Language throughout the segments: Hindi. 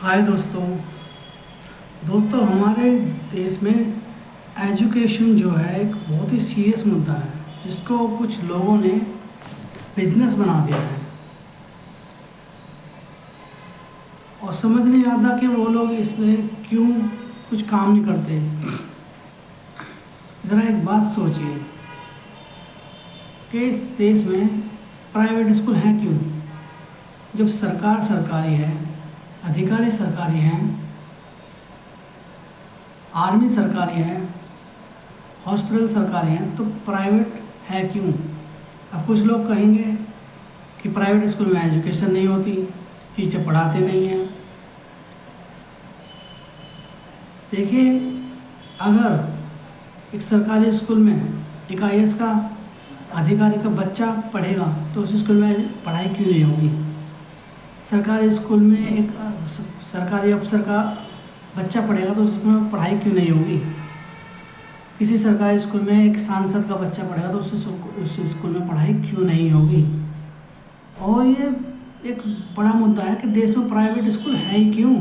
हाय दोस्तों। हमारे देश में एजुकेशन जो है एक बहुत ही सीरियस मुद्दा है, जिसको कुछ लोगों ने बिजनेस बना दिया है और समझ नहीं आता कि वो लोग इसमें क्यों कुछ काम नहीं करते। ज़रा एक बात सोचिए कि इस देश में प्राइवेट स्कूल हैं क्यों, जब सरकार सरकारी है, अधिकारी सरकारी हैं, आर्मी सरकारी है, हॉस्पिटल सरकारी हैं, तो प्राइवेट है क्यों। अब कुछ लोग कहेंगे कि प्राइवेट स्कूल में एजुकेशन नहीं होती, टीचर पढ़ाते नहीं हैं। देखिए, अगर एक सरकारी स्कूल में एक IAS का अधिकारी का बच्चा पढ़ेगा तो उस स्कूल में पढ़ाई क्यों नहीं होगी। सरकारी स्कूल में एक सरकारी अफसर का बच्चा पढ़ेगा तो उस स्कूल में पढ़ाई क्यों नहीं होगी। किसी सरकारी स्कूल में एक सांसद का बच्चा पढ़ेगा तो उस स्कूल में पढ़ाई क्यों नहीं होगी। और ये एक बड़ा मुद्दा है कि देश में प्राइवेट स्कूल है ही क्यों।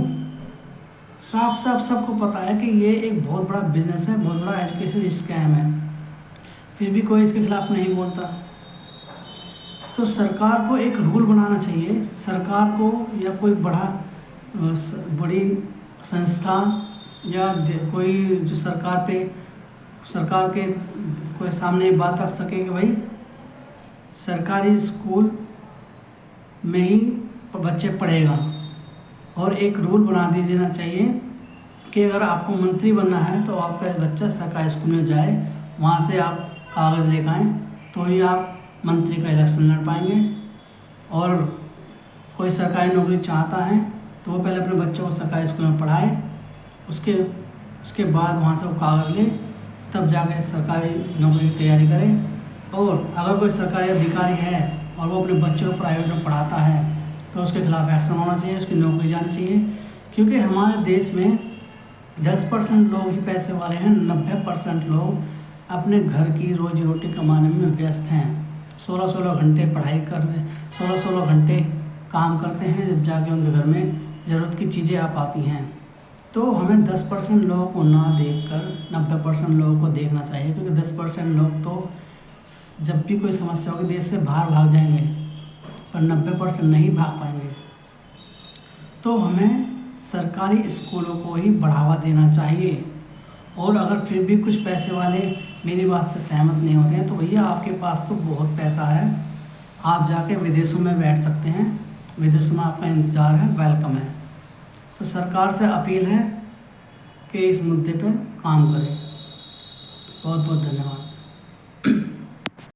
साफ साफ सबको पता है कि ये एक बहुत बड़ा बिजनेस है, बहुत बड़ा एजुकेशन स्कैम है, फिर भी कोई इसके खिलाफ नहीं बोलता। तो सरकार को एक रूल बनाना चाहिए, सरकार को या कोई बड़ी संस्था या कोई जो सरकार के कोई सामने बात रख सके कि भाई सरकारी स्कूल में ही बच्चे पढ़ेगा। और एक रूल बना देना चाहिए कि अगर आपको मंत्री बनना है तो आपका बच्चा सरकारी स्कूल में जाए, वहाँ से आप कागज़ लेकर आएँ तो ही आप मंत्री का इलेक्शन लड़ पाएंगे। और कोई सरकारी नौकरी चाहता है तो वो पहले अपने बच्चों को सरकारी स्कूल में पढ़ाए, उसके बाद वहाँ से वो कागज़ ले, तब जाके सरकारी नौकरी की तैयारी करें। और अगर कोई सरकारी अधिकारी है और वो अपने बच्चों को प्राइवेट में पढ़ाता है तो उसके खिलाफ एक्शन होना चाहिए, उसकी नौकरी जानी चाहिए। क्योंकि हमारे देश में 10% लोग ही पैसे वाले हैं, 90% लोग अपने घर की रोजी रोटी कमाने में व्यस्त हैं। 16-16 घंटे पढ़ाई कर रहे, 16-16 घंटे काम करते हैं, जब जाके उनके घर में ज़रूरत की चीज़ें आ पाती हैं। तो हमें 10% लोगों को ना देखकर 90% लोगों को देखना चाहिए, क्योंकि 10% लोग तो जब भी कोई समस्या होगी देश से बाहर भाग जाएंगे, पर 90% नहीं भाग पाएंगे। तो हमें सरकारी स्कूलों को ही बढ़ावा देना चाहिए। और अगर फिर भी कुछ पैसे वाले मेरी बात से सहमत नहीं होते हैं तो भैया आपके पास तो बहुत पैसा है, आप जाके विदेशों में बैठ सकते हैं, विदेशों में आपका इंतज़ार है, वेलकम है। तो सरकार से अपील है कि इस मुद्दे पे काम करें। बहुत बहुत धन्यवाद।